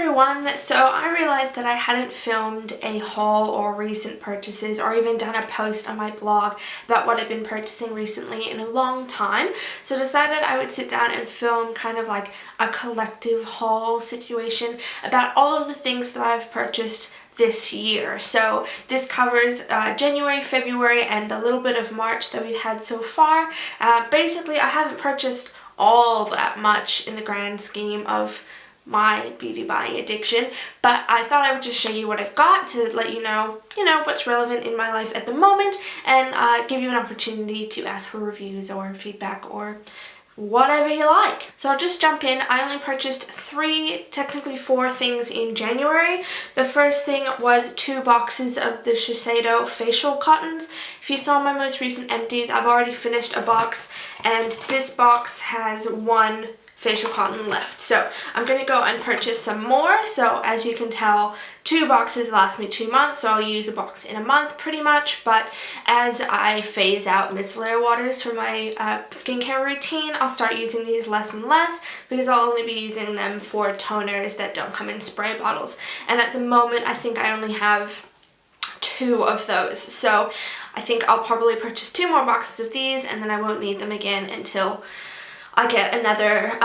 everyone, so I realized that I hadn't filmed a haul or recent purchases or even done a post on my blog about what I've been purchasing recently in a long time, so decided I would sit down and film kind of like a collective haul situation about all of the things that I've purchased this year. So this covers January, February, and a little bit of March that we've had so far. Basically, I haven't purchased all that much in the grand scheme of my beauty buying addiction, but I thought I would just show you what I've got to let you know what's relevant in my life at the moment, and give you an opportunity to ask for reviews or feedback or whatever you like. So I'll just jump in. I only purchased technically four things in January. The first thing was 2 boxes of the Shiseido facial cottons. If you saw my most recent empties, I've already finished a box, and this box has 1 facial cotton left. So I'm going to go and purchase some more. So as you can tell, 2 boxes last me 2 months, so I'll use a box in a month pretty much. But as I phase out micellar waters for my skincare routine, I'll start using these less and less, because I'll only be using them for toners that don't come in spray bottles. And at the moment, I think I only have 2 of those. So I think I'll probably purchase 2 more boxes of these, and then I won't need them again until I get another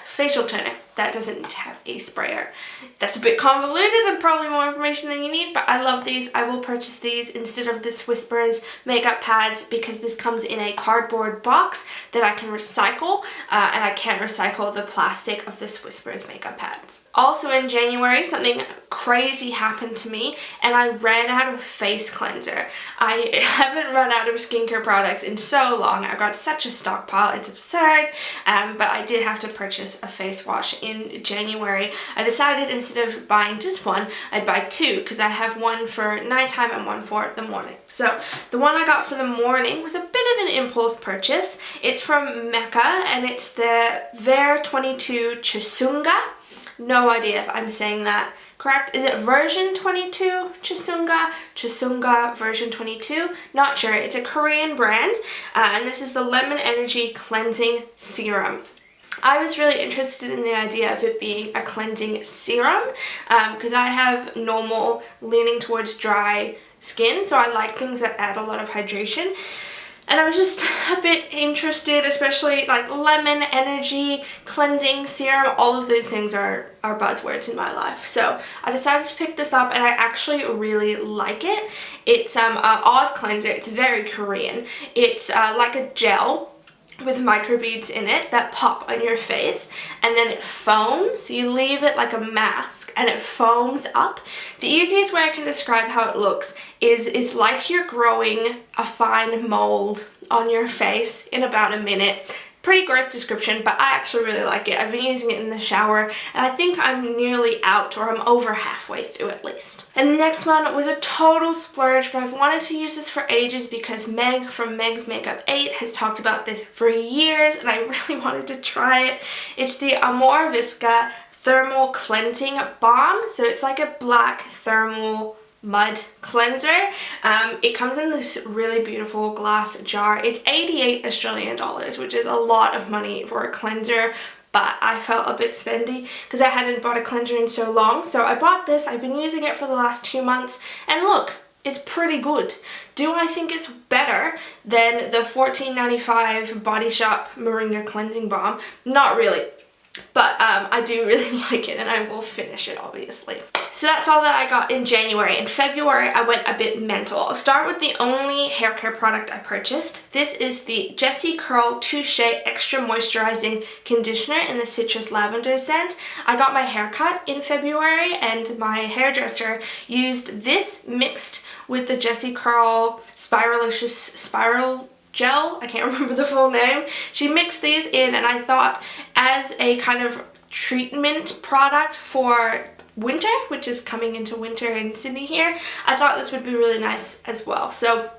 facial toner that doesn't have a sprayer. That's a bit convoluted and probably more information than you need, but I love these. I will purchase these instead of this Whispers makeup pads, because this comes in a cardboard box that I can recycle, and I can't recycle the plastic of this Whispers makeup pads. Also in January, something crazy happened to me, and I ran out of face cleanser. I haven't run out of skincare products in so long. I've got such a stockpile, it's absurd, but I did have to purchase a face wash in January. I decided instead of buying just 1, I'd buy 2, because I have 1 for nighttime and 1 for the morning. So the one I got for the morning was a bit of an impulse purchase. It's from Mecca, and it's the Ver 22 Chosungah. No idea if I'm saying that correct. Is it version 22 Chosungah? Chosungah version 22? Not sure. It's a Korean brand, and this is the Lemon Energy Cleansing Serum. I was really interested in the idea of it being a cleansing serum, because I have normal leaning towards dry skin, so I like things that add a lot of hydration. And I was just a bit interested, especially like lemon energy, cleansing serum, all of those things are buzzwords in my life. So I decided to pick this up, and I actually really like it. It's an odd cleanser. It's very Korean. It's like a gel with microbeads in it that pop on your face, and then it foams. You leave it like a mask and it foams up. The easiest way I can describe how it looks is it's like you're growing a fine mold on your face in about a minute. Pretty gross description, but I actually really like it. I've been using it in the shower, and I think I'm nearly out, or I'm over halfway through at least. And the next one was a total splurge, but I've wanted to use this for ages because Meg from Meg's Makeup 8 has talked about this for years, and I really wanted to try it. It's the Omorovicza Thermal Cleansing Balm. So it's like a black thermal mud cleanser. It comes in this really beautiful glass jar. It's 88 Australian dollars, which is a lot of money for a cleanser, but I felt a bit spendy because I hadn't bought a cleanser in so long. So I bought this. I've been using it for the last 2 months, and look, it's pretty good. Do I think it's better than the $14.95 Body Shop Moringa Cleansing Balm? Not really. But I do really like it, and I will finish it, obviously. So that's all that I got in January. In February, I went a bit mental. I'll start with the only hair care product I purchased. This is the JessiCurl Touche Extra Moisturizing Conditioner in the Citrus Lavender scent. I got my hair cut in February, and my hairdresser used this mixed with the JessiCurl Spiralicious Spiral Gel. I can't remember the full name. She mixed these in, and I thought as a kind of treatment product for winter, which is coming into winter in Sydney here, I thought this would be really nice as well. So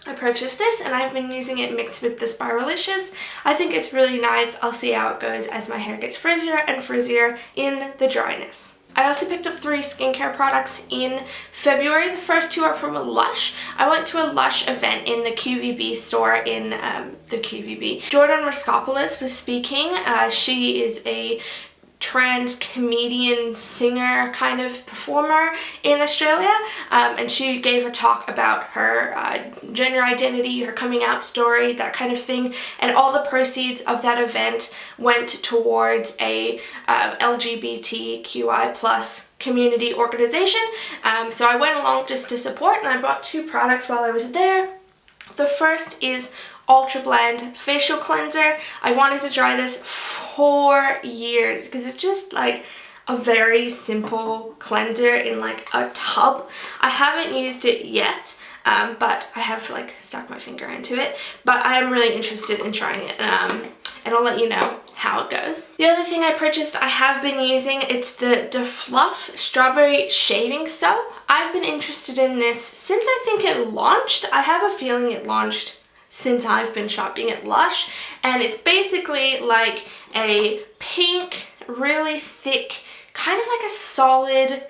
I purchased this, and I've been using it mixed with the Spiralicious. I think it's really nice. I'll see how it goes as my hair gets frizzier and frizzier in the dryness. I also picked up 3 skincare products in February. The first 2 are from Lush. I went to a Lush event in the QVB store in the QVB. Jordan Raskopoulos was speaking. She is a trans comedian singer kind of performer in Australia, and she gave a talk about her gender identity, her coming out story, that kind of thing, and all the proceeds of that event went towards a LGBTQI plus community organization. So I went along just to support, and I bought 2 products while I was there. The first is Ultrabland facial cleanser. I wanted to try this for years because it's just like a very simple cleanser in like a tub. I haven't used it yet, but I have like stuck my finger into it, but I am really interested in trying it, and I'll let you know how it goes. The other thing I purchased, I have been using, it's the Fluff Strawberry Shaving Soap. I've been interested in this since I think it launched. I have a feeling it launched since I've been shopping at Lush, and it's basically like a pink, really thick, kind of like a solid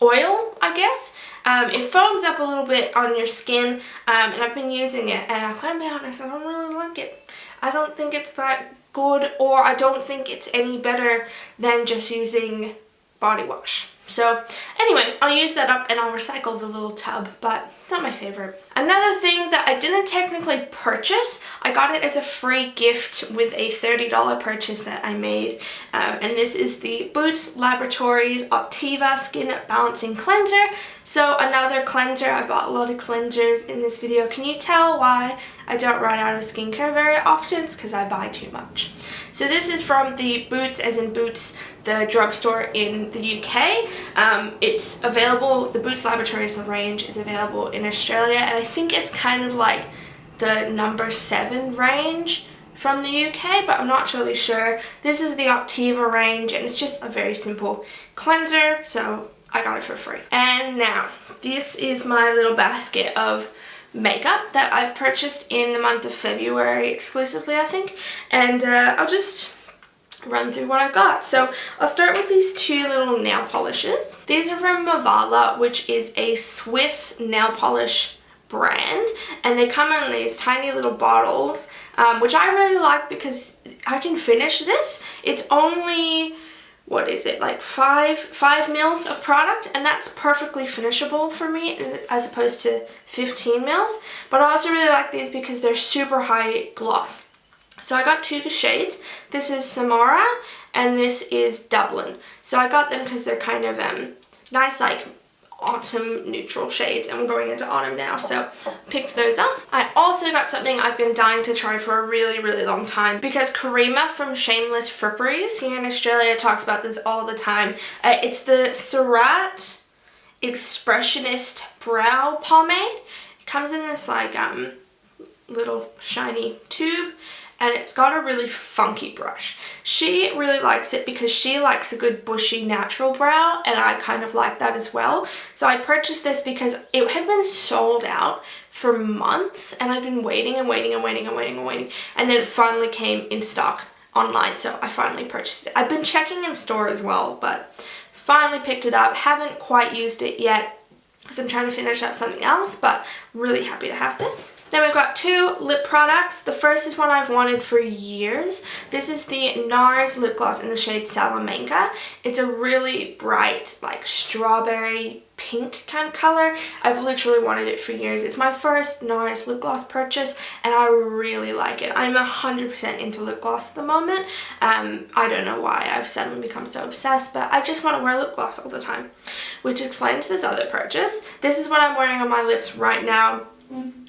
oil, I guess. It foams up a little bit on your skin, and I've been using it, and I'm gonna be honest, I don't really like it. I don't think it's that good, or I don't think it's any better than just using body wash. So anyway, I'll use that up and I'll recycle the little tub, but it's not my favorite. Another thing that I didn't technically purchase, I got it as a free gift with a $30 purchase that I made, and this is the Boots Laboratories Optiva Skin Balancing Cleanser. So another cleanser. I bought a lot of cleansers in this video. Can you tell why I don't run out of skincare very often? It's because I buy too much. So this is from the Boots, as in Boots, the drugstore in the UK. It's available, the Boots Laboratories range is available in Australia, and I think it's kind of like the number 7 range from the UK, but I'm not really sure. This is the Optiva range, and it's just a very simple cleanser, so I got it for free. And now, this is my little basket of makeup that I've purchased in the month of February exclusively, I think, and I'll just run through what I've got. So I'll start with these 2 little nail polishes. These are from Mavala, which is a Swiss nail polish brand, and they come in these tiny little bottles, which I really like because I can finish this. It's only, what is it, like 5 mils of product, and that's perfectly finishable for me as opposed to 15 mils. But I also really like these because they're super high gloss. So I got 2 shades. This is Samara and this is Dublin. So I got them because they're kind of nice, like autumn neutral shades, and we're going into autumn now, so picked those up. I also got something I've been dying to try for a really long time, because Karima from Shameless Fripperies here in Australia talks about this all the time. It's the Surratt Expressioniste Brow Pomade. It comes in this like little shiny tube, and it's got a really funky brush. She really likes it because she likes a good bushy natural brow, and I kind of like that as well. So I purchased this because it had been sold out for months, and I've been waiting and waiting, and then it finally came in stock online, so I finally purchased it. I've been checking in store as well, but finally picked it up. Haven't quite used it yet because I'm trying to finish up something else, but really happy to have this. Then we've got 2 lip products. The first is one I've wanted for years. This is the Nars lip gloss in the shade Salamanca. It's a really bright, like strawberry pink kind of color. I've literally wanted it for years. It's my first Nars lip gloss purchase, and I really like it. I'm 100% into lip gloss at the moment. I don't know why I've suddenly become so obsessed, but I just want to wear lip gloss all the time, which explains this other purchase. This is what I'm wearing on my lips right now.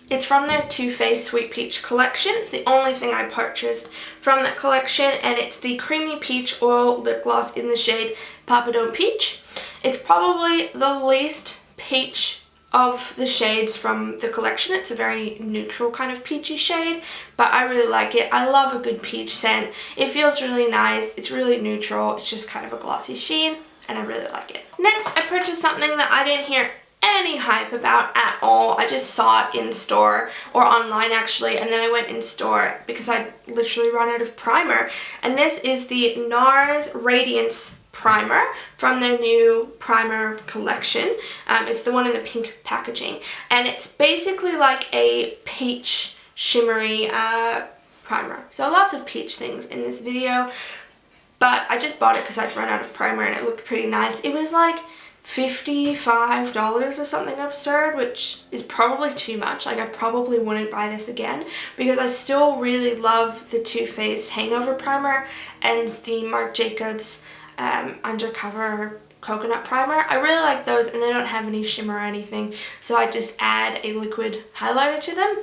It's from their Too Faced Sweet Peach collection. It's the only thing I purchased from that collection, and it's the Creamy Peach Oil Lip Gloss in the shade Papadone Peach. It's probably the least peach of the shades from the collection. It's a very neutral kind of peachy shade, but I really like it. I love a good peach scent. It feels really nice. It's really neutral. It's just kind of a glossy sheen, and I really like it. Next, I purchased something that I didn't hear any hype about at all. I just saw it in store, or online actually, and then I went in store because I literally ran out of primer, and this is the Nars Radiance primer from their new primer collection. It's the one in the pink packaging, and it's basically like a peach shimmery primer. So lots of peach things in this video, but I just bought it because I'd run out of primer and it looked pretty nice. It was like $55 or something absurd, which is probably too much. Like, I probably wouldn't buy this again because I still really love the Too Faced Hangover Primer and the Marc Jacobs Undercover Coconut Primer. I really like those, and they don't have any shimmer or anything, so I just add a liquid highlighter to them.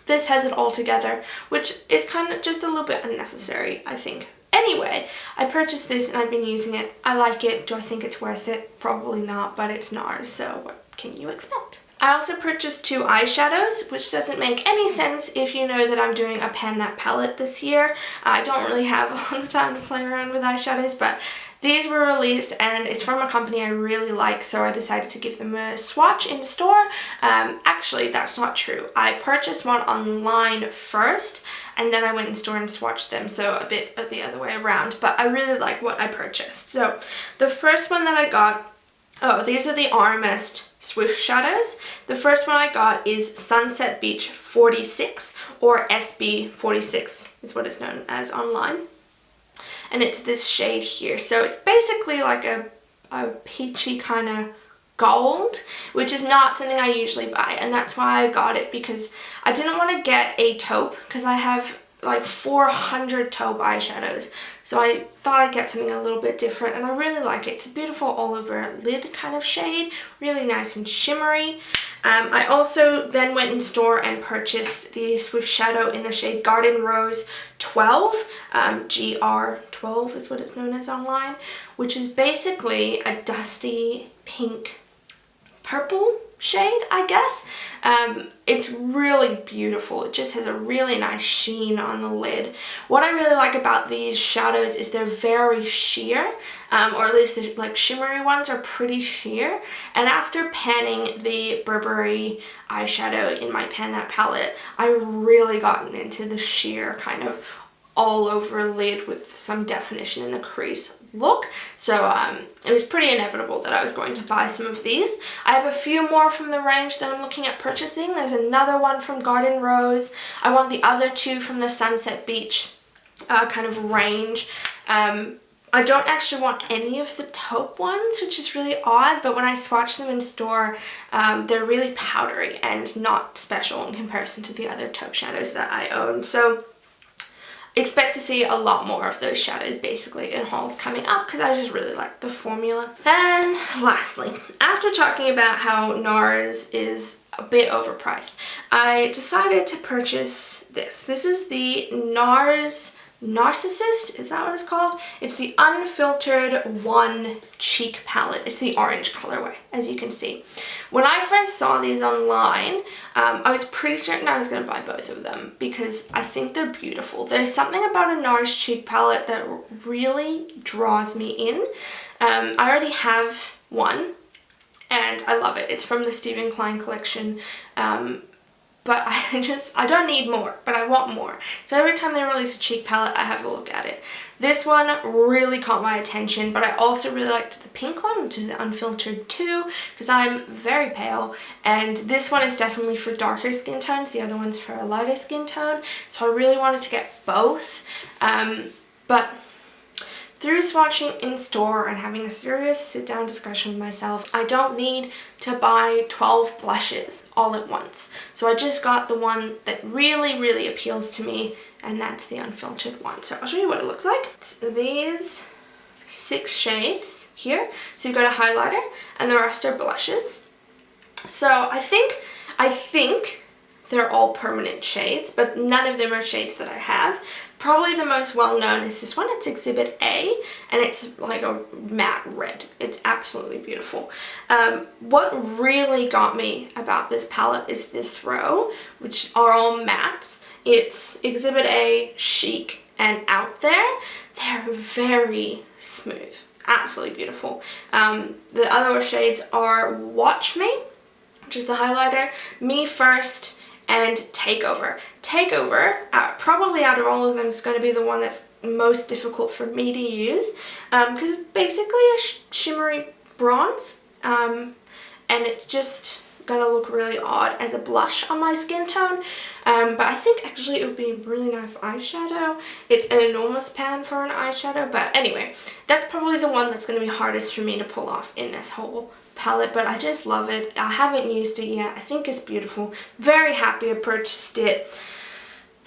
This has it all together, which is kind of just a little bit unnecessary, I think. Anyway, I purchased this and I've been using it. I like it. Do I think it's worth it? Probably not, but it's Nars, so what can you expect? I also purchased 2 eyeshadows, which doesn't make any sense if you know that I'm doing a Pan That palette this year. I don't really have a lot of time to play around with eyeshadows, but these were released and it's from a company I really like, so I decided to give them a swatch in store. Actually, that's not true. I purchased one online first and then I went in store and swatched them, so a bit of the other way around, but I really like what I purchased. So the first one that I got, oh, these are the Armist Swift Shadows. The first one I got is Sunset Beach 46, or SB 46 is what it's known as online. And it's this shade here. So it's basically like a peachy kind of gold, which is not something I usually buy, and that's why I got it, because I didn't want to get a taupe because I have like 400 taupe eyeshadows, so I thought I'd get something a little bit different, and I really like it. It's a beautiful all over lid kind of shade, really nice and shimmery. I also then went in store and purchased the Swift Shadow in the shade Garden Rose 12, GR12 is what it's known as online, which is basically a dusty pink purple shade, I guess. It's really beautiful. It just has a really nice sheen on the lid. What I really like about these shadows is they're very sheer, or at least the like shimmery ones are pretty sheer. And after panning the Burberry eyeshadow in my Pan That palette, I really gotten into the sheer kind of all over lid with some definition in the crease look. So it was pretty inevitable that I was going to buy some of these. I have a few more from the range that I'm looking at purchasing. There's another one from Garden Rose. I want the other 2 from the Sunset Beach kind of range. I don't actually want any of the taupe ones, which is really odd, but when I swatch them in store, they're really powdery and not special in comparison to the other taupe shadows that I own. So expect to see a lot more of those shadows basically in hauls coming up, because I just really like the formula. And lastly, after talking about how Nars is a bit overpriced, I decided to purchase this. This is the Nars Narsissist, is that what it's called? It's the Unfiltered 1 Cheek Palette. It's the orange colorway, as you can see. When I first saw these online, I was pretty certain I was going to buy both of them because I think they're beautiful. There's something about a Nars cheek palette that really draws me in. I already have one and I love it. It's from the Stephen Klein collection. But I don't need more, but I want more. So every time they release a cheek palette, I have a look at it. This one really caught my attention, but I also really liked the pink one, which is the Unfiltered 2, because I'm very pale. And this one is definitely for darker skin tones. The other one's for a lighter skin tone. So I really wanted to get both. But through swatching in store and having a serious sit-down discussion with myself, I don't need to buy 12 blushes all at once. So I just got the one that really, really appeals to me, and that's the Unfiltered one. So I'll show you what it looks like. It's these 6 shades here. So you've got a highlighter, and the rest are blushes. So I think they're all permanent shades, but none of them are shades that I have. Probably the most well-known is this one. It's Exhibit A, and it's like a matte red. It's absolutely beautiful. What really got me about this palette is this row, which are all mattes. It's Exhibit A, Chic, and Out There. They're very smooth. Absolutely beautiful. The other shades are Watch Me, which is the highlighter, Me First, and Takeover. Takeover, probably out of all of them, is going to be the one that's most difficult for me to use because it's basically a shimmery bronze, and it's just gonna look really odd as a blush on my skin tone. But I think actually it would be a really nice eyeshadow. It's an enormous pan for an eyeshadow, but anyway, that's probably the one that's gonna be hardest for me to pull off in this whole palette, but I just love it. I haven't used it yet. I think it's beautiful. Very happy I purchased it,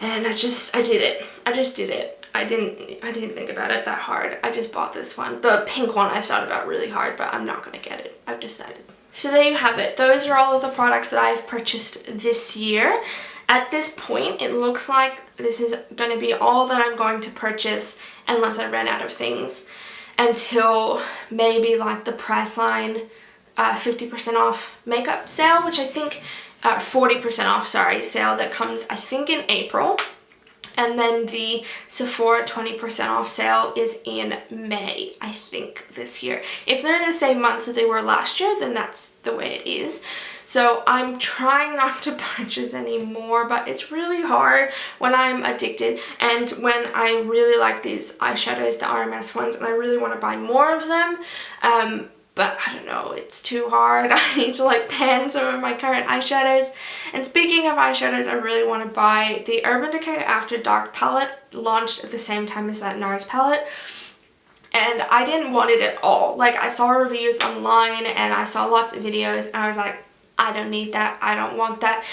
and I did it. I just did it. I didn't think about it that hard. I just bought this one. The pink one I thought about really hard, but I'm not gonna get it. I've decided. So there you have it. Those are all of the products that I've purchased this year. At this point, it looks like this is going to be all that I'm going to purchase unless I run out of things until maybe like the Priceline 50% off makeup sale, which I think 40% off, sorry, sale that comes I think in April. And then the Sephora 20% off sale is in May, I think, this year. If they're in the same months that they were last year, then that's the way it is. So I'm trying not to purchase any more, but it's really hard when I'm addicted and when I really like these eyeshadows, the RMS ones, and I really want to buy more of them. But I don't know, it's too hard. I need to like pan some of my current eyeshadows. And speaking of eyeshadows, I really want to buy the Urban Decay After Dark palette, launched at the same time as that Nars palette. And I didn't want it at all. Like, I saw reviews online and I saw lots of videos and I was like, I don't need that, I don't want that.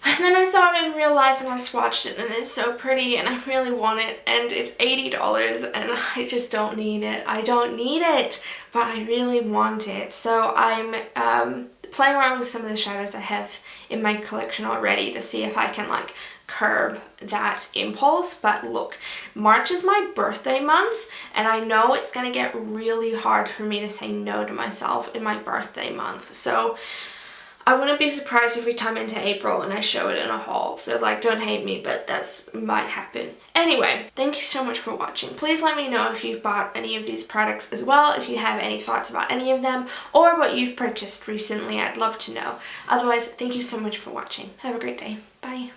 And then I saw it in real life and I swatched it and it's so pretty and I really want it, and it's $80 and I just don't need it. I don't need it, but I really want it. So I'm playing around with some of the shadows I have in my collection already to see if I can like curb that impulse. But look, March is my birthday month and I know it's gonna get really hard for me to say no to myself in my birthday month. So I wouldn't be surprised if we come into April and I show it in a haul. So like, don't hate me, but that's might happen. Anyway, thank you so much for watching. Please let me know if you've bought any of these products as well, if you have any thoughts about any of them, or what you've purchased recently. I'd love to know. Otherwise, thank you so much for watching. Have a great day. Bye.